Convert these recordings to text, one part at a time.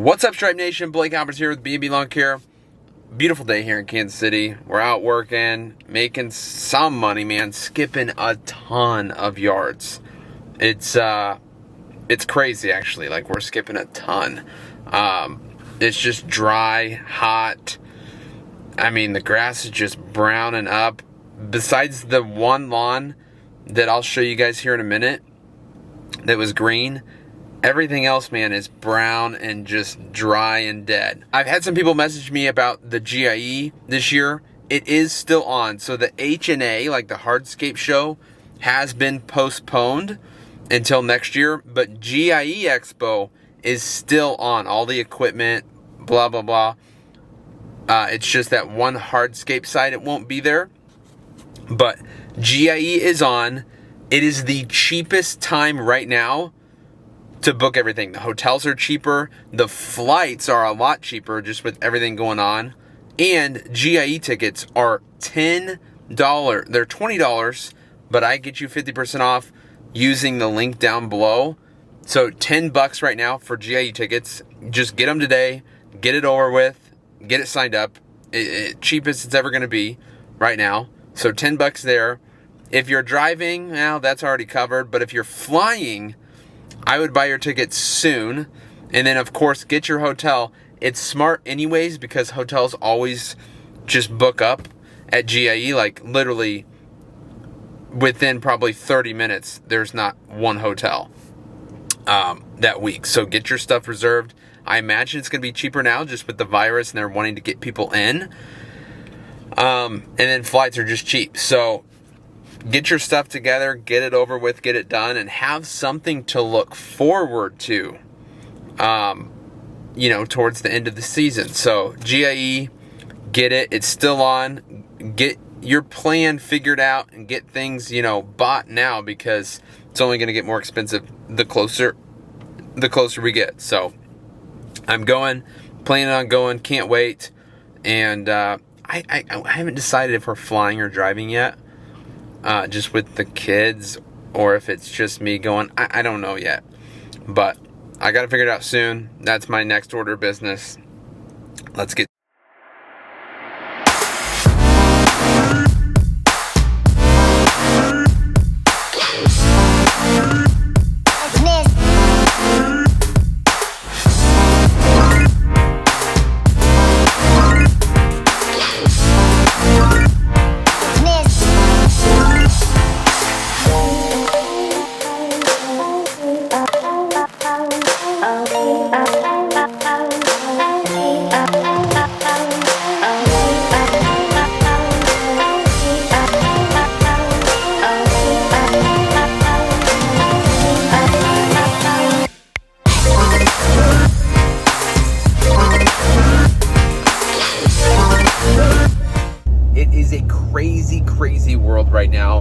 What's up, Stripe Nation? Blake Alberts here with B&B Lawn Care. Beautiful day here in Kansas City. We're out working, making some money, man. Skipping a ton of yards. It's crazy, actually. Like, we're skipping a ton. It's just dry, hot. I mean, the grass is just browning up. Besides the one lawn that I'll show you guys here in a minute that was green, everything else, man, is brown and just dry and dead. I've had some people message me about the GIE this year. It is still on. So the H&A, like the Hardscape show, has been postponed until next year. But GIE Expo is still on. All the equipment, blah, blah, blah. It's just that one Hardscape site, it won't be there. But GIE is on. It is the cheapest time right now to book everything. The hotels are cheaper. The flights are a lot cheaper just with everything going on. And GIE tickets are $10. They're $20, but I get you 50% off using the link down below. So $10 right now for GIE tickets. Just get them today. Get it over with. Get it signed up. Cheapest it's ever going to be right now. So $10 there. If you're driving, well, that's already covered. But if you're flying, I would buy your tickets soon, and then, of course, get your hotel. It's smart anyways because hotels always just book up at GIE, like literally within probably 30 minutes, there's not one hotel that week. So get your stuff reserved. I imagine it's going to be cheaper now just with the virus and they're wanting to get people in. And then flights are just cheap. So get your stuff together, get it over with, get it done, and have something to look forward to, towards the end of the season. So GIE, get it. It's still on. Get your plan figured out and get things, bought now because it's only going to get more expensive the closer we get. So I'm planning on going, can't wait. And I haven't decided if we're flying or driving yet. Just with the kids, or if it's just me going, I don't know yet, but I got to figure it out soon. That's my next order of business. Let's get crazy world right now,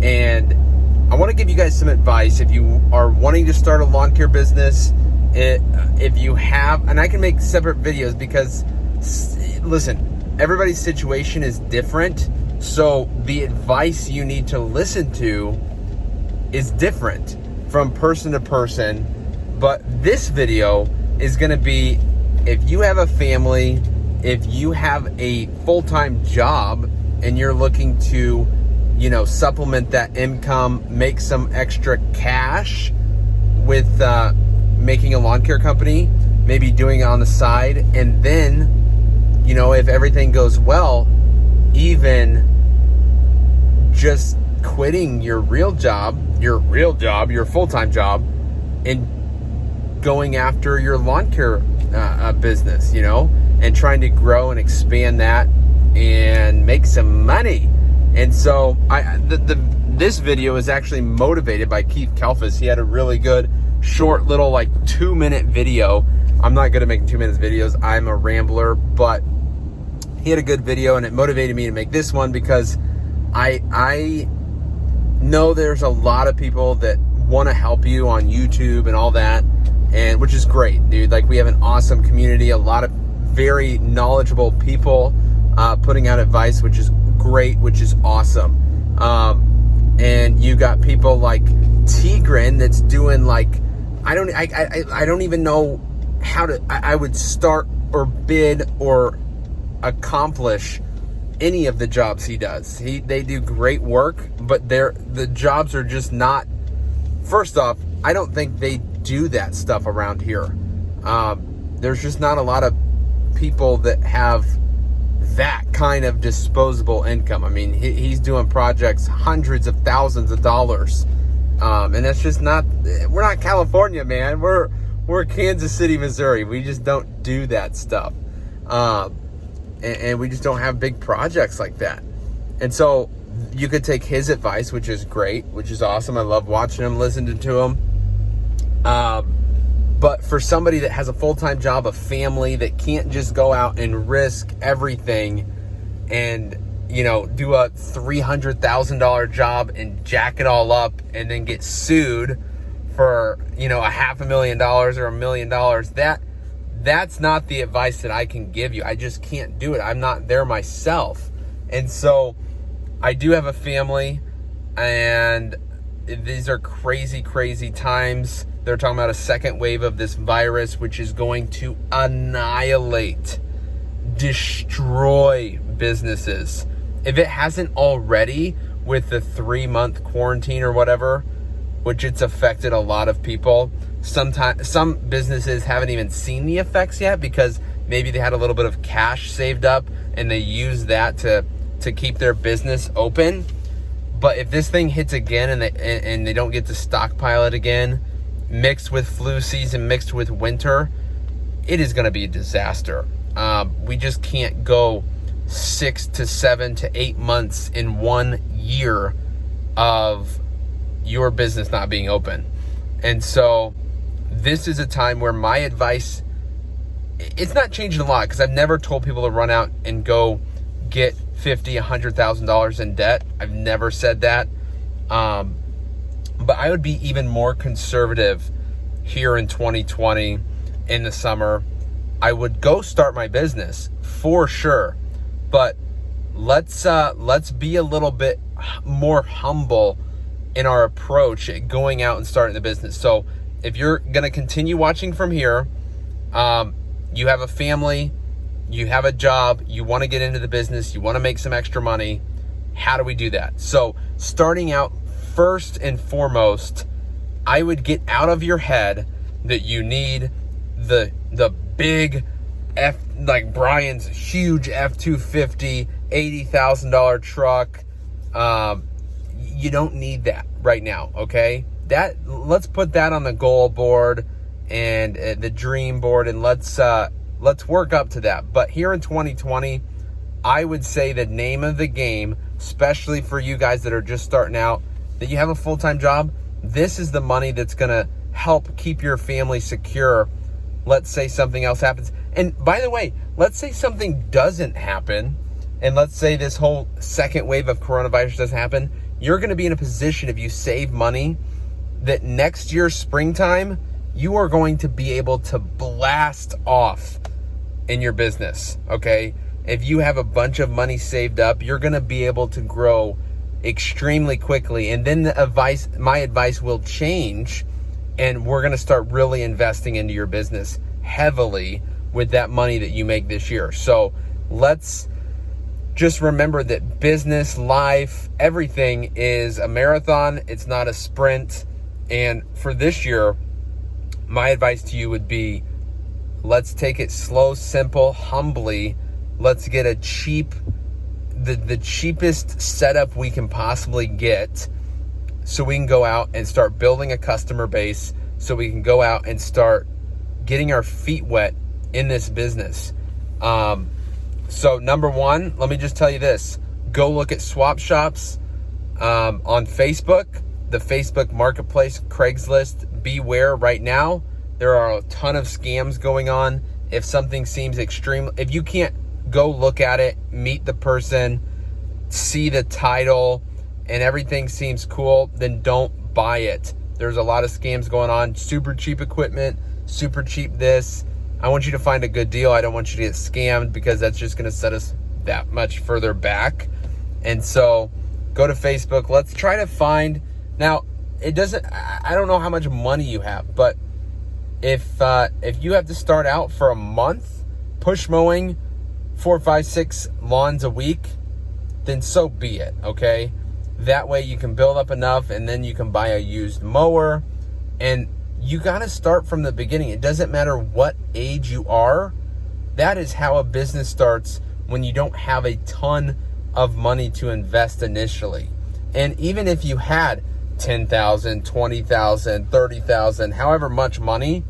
and I want to give you guys some advice if you are wanting to start a lawn care business. If you have, and I can make separate videos because listen, everybody's situation is different, so the advice you need to listen to is different from person to person. But this video is going to be if you have a family, if you have a full-time job and you're looking to, supplement that income, make some extra cash with making a lawn care company, maybe doing it on the side, and then, if everything goes well, even just quitting your real job, your full-time job, and going after your lawn care business, and trying to grow and expand that and make some money. And so this video is actually motivated by Keith Kalfas. He had a really good short little 2-minute video. I'm not good at making 2-minute videos. I'm a rambler, but he had a good video and it motivated me to make this one because I know there's a lot of people that want to help you on YouTube and all that, and which is great, dude. We have an awesome community, a lot of very knowledgeable people putting out advice, which is great, which is awesome. And you got people like Tigran that's doing I don't even know I would start or bid or accomplish any of the jobs he does. They do great work, but the jobs are just not. First off, I don't think they do that stuff around here. There's just not a lot of people that have that kind of disposable income. I mean, he's doing projects hundreds of thousands of dollars, and that's just not. We're not California, man. We're Kansas City, Missouri. We just don't do that stuff, and we just don't have big projects like that. And so you could take his advice, which is great, which is awesome. I love watching him, listening to him. But for somebody that has a full-time job, a family that can't just go out and risk everything and, do a $300,000 job and jack it all up and then get sued for, $500,000 or $1 million, that's not the advice that I can give you. I just can't do it. I'm not there myself. And so I do have a family, and these are crazy, crazy times. They're talking about a second wave of this virus, which is going to annihilate, destroy businesses. If it hasn't already with the 3-month quarantine or whatever, which it's affected a lot of people. Some businesses haven't even seen the effects yet because maybe they had a little bit of cash saved up and they use that to keep their business open. But if this thing hits again and they don't get to stockpile it again, mixed with flu season, mixed with winter, it is going to be a disaster. We just can't go 6 to 7 to 8 months in 1 year of your business not being open. And so this is a time where my advice, it's not changing a lot, because I've never told people to run out and go get $50,000, $100,000 in debt. I've never said that. But I would be even more conservative here in 2020 in the summer. I would go start my business for sure, but let's be a little bit more humble in our approach at going out and starting the business. So if you're going to continue watching from here, you have a family, you have a job, you want to get into the business, you want to make some extra money. How do we do that? So starting out, first and foremost, I would get out of your head that you need the big like Brian's huge F-250 $80,000 truck. You don't need that right now, okay? Let's put that on the goal board and the dream board, and let's work up to that. But here in 2020, I would say the name of the game, especially for you guys that are just starting out, that you have a full-time job, this is the money that's going to help keep your family secure. Let's say something else happens. And by the way, let's say something doesn't happen, and let's say this whole second wave of coronavirus doesn't happen. You're going to be in a position, if you save money, that next year, springtime, you are going to be able to blast off in your business, okay? If you have a bunch of money saved up, you're going to be able to grow extremely quickly. And then my advice will change, and we're going to start really investing into your business heavily with that money that you make this year. So let's just remember that business, life, everything is a marathon. It's not a sprint. And for this year, my advice to you would be, let's take it slow, simple, humbly. Let's get the cheapest setup we can possibly get, so we can go out and start building a customer base, so we can go out and start getting our feet wet in this business. So number one, let me just tell you this. Go look at swap shops on Facebook, the Facebook Marketplace, Craigslist. Beware right now. There are a ton of scams going on. If something seems extreme, if you can't go look at it, meet the person, see the title, and everything seems cool, then don't buy it. There's a lot of scams going on. Super cheap equipment, super cheap this. I want you to find a good deal. I don't want you to get scammed, because that's just going to set us that much further back. And so go to Facebook. Let's try to find, now it doesn't, I don't know how much money you have, but If you have to start out for a month push mowing 4, 5, 6 lawns a week, then so be it, okay? That way you can build up enough, and then you can buy a used mower. And you got to start from the beginning. It doesn't matter what age you are. That is how a business starts when you don't have a ton of money to invest initially. And even if you had $10,000, $20,000, $30,000, however much money,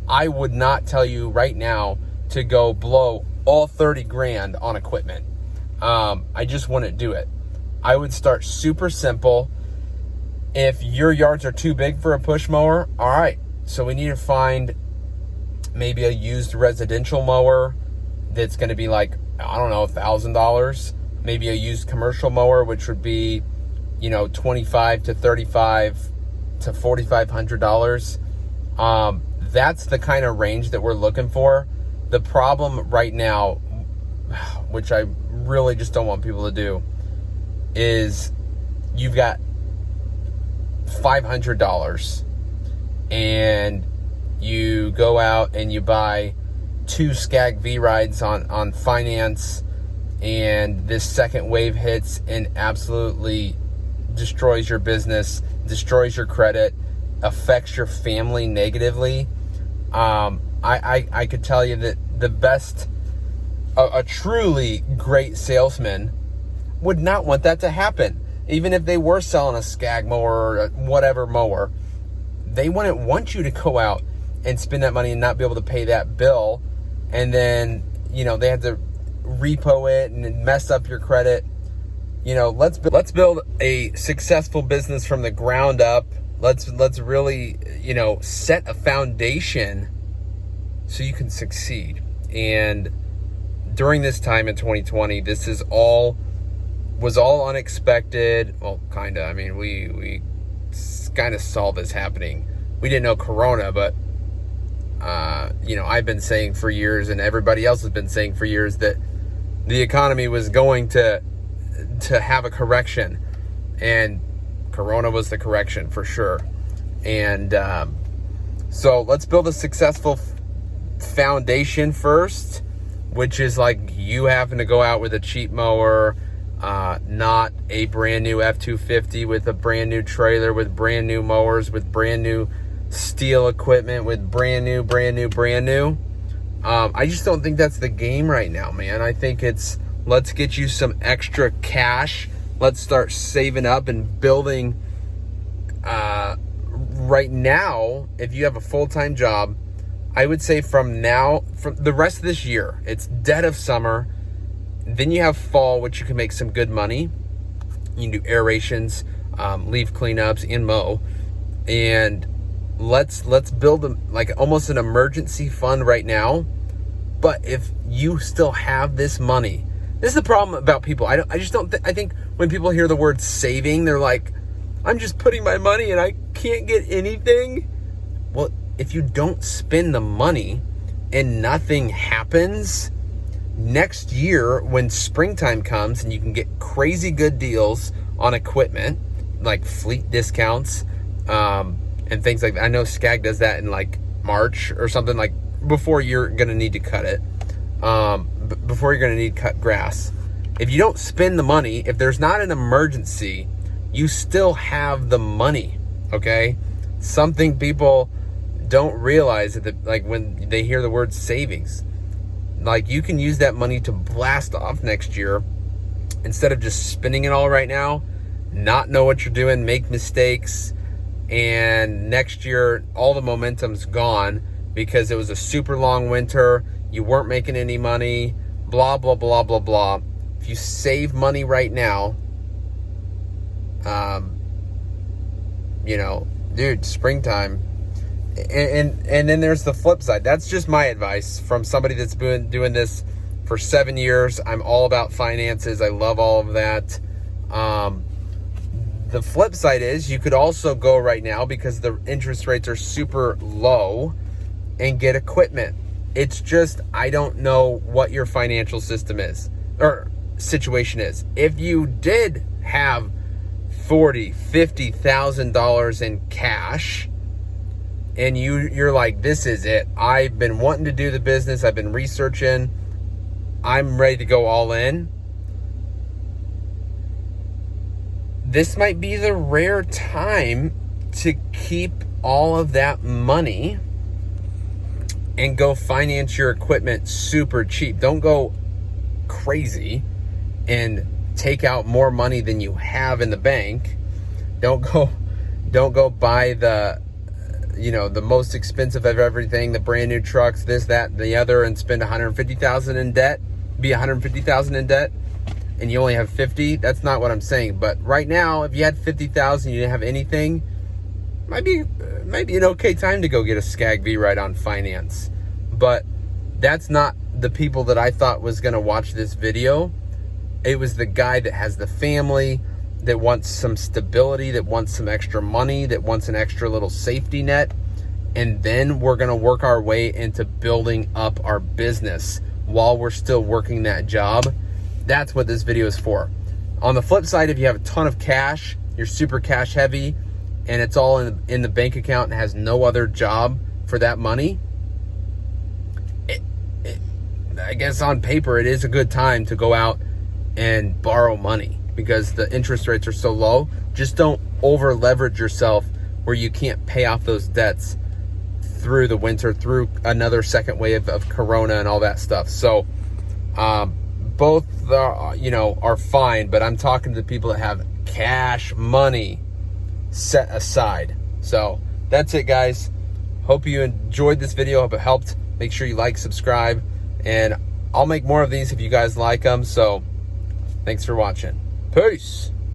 I would not tell you right now to go blow all 30 grand on equipment. I just wouldn't do it. I would start super simple. If your yards are too big for a push mower, all right, so we need to find maybe a used residential mower that's going to be like, I don't know, $1,000. Maybe a used commercial mower, which would be, $25 to $35 to $4,500. That's the kind of range that we're looking for. The problem right now, which I really just don't want people to do, is you've got $500 and you go out and you buy 2 Skag V rides on finance, and this second wave hits and absolutely destroys your business, destroys your credit, affects your family negatively. I could tell you that the best, a truly great salesman would not want that to happen. Even if they were selling a Skag mower or whatever mower, they wouldn't want you to go out and spend that money and not be able to pay that bill. And then, they have to repo it and mess up your credit. Let's build a successful business from the ground up. Let's really, set a foundation so you can succeed. And during this time in 2020, this was all unexpected. Well, kind of. I mean, we kind of saw this happening. We didn't know Corona, but I've been saying for years, and everybody else has been saying for years, that the economy was going to have a correction, and Corona was the correction for sure. And so let's build a successful foundation first, which is like you having to go out with a cheap mower, not a brand new F-250 with a brand new trailer, with brand new mowers, with brand new steel equipment, with brand new. I just don't think that's the game right now, man. I think it's, let's get you some extra cash. Let's start saving up and building. Right now, if you have a full-time job, I would say from the rest of this year, it's dead of summer. Then you have fall, which you can make some good money. You can do aerations, leaf cleanups, and mow. And let's build almost an emergency fund right now. But if you still have this money, this is the problem about people. I think when people hear the word saving, they're like, I'm just putting my money and I can't get anything. Well, if you don't spend the money and nothing happens, next year when springtime comes and you can get crazy good deals on equipment, like fleet discounts, and things like that. I know Skag does that in like March or something, like before you're going to need to cut it, before you're going to need to cut grass. If you don't spend the money, if there's not an emergency, you still have the money, okay? Something people don't realize that, like, when they hear the word savings, like, you can use that money to blast off next year instead of just spending it all right now, not know what you're doing, make mistakes, and next year all the momentum's gone because it was a super long winter, you weren't making any money, blah, blah, blah, blah, blah. If you save money right now, dude, springtime. And then there's the flip side. That's just my advice from somebody that's been doing this for 7 years. I'm all about finances. I love all of that. The flip side is you could also go right now, because the interest rates are super low, and get equipment. It's just, I don't know what your financial system is or situation is. If you did have $40,000, $50,000 in cash, and you're like, this is it. I've been wanting to do the business. I've been researching. I'm ready to go all in. This might be the rare time to keep all of that money and go finance your equipment super cheap. Don't go crazy and take out more money than you have in the bank. Don't go buy the most expensive of everything, the brand new trucks, this, that, and the other, and spend $150,000 in debt, be $150,000 in debt, and you only have 50. That's not what I'm saying. But right now, if you had 50,000, you didn't have anything, might be an okay time to go get a Skag V-Ride on finance. But that's not the people that I thought was going to watch this video. It was the guy that has the family, that wants some stability, that wants some extra money, that wants an extra little safety net. And then we're going to work our way into building up our business while we're still working that job. That's what this video is for. On the flip side, if you have a ton of cash, you're super cash heavy, and it's all in the bank account and has no other job for that money, I guess on paper it is a good time to go out and borrow money because the interest rates are so low. Just don't over leverage yourself where you can't pay off those debts through the winter, through another second wave of Corona and all that stuff. So both are fine, but I'm talking to people that have cash money set aside. So that's it, guys. Hope you enjoyed this video. Hope it helped. Make sure you like, subscribe, and I'll make more of these if you guys like them. So thanks for watching. Peace.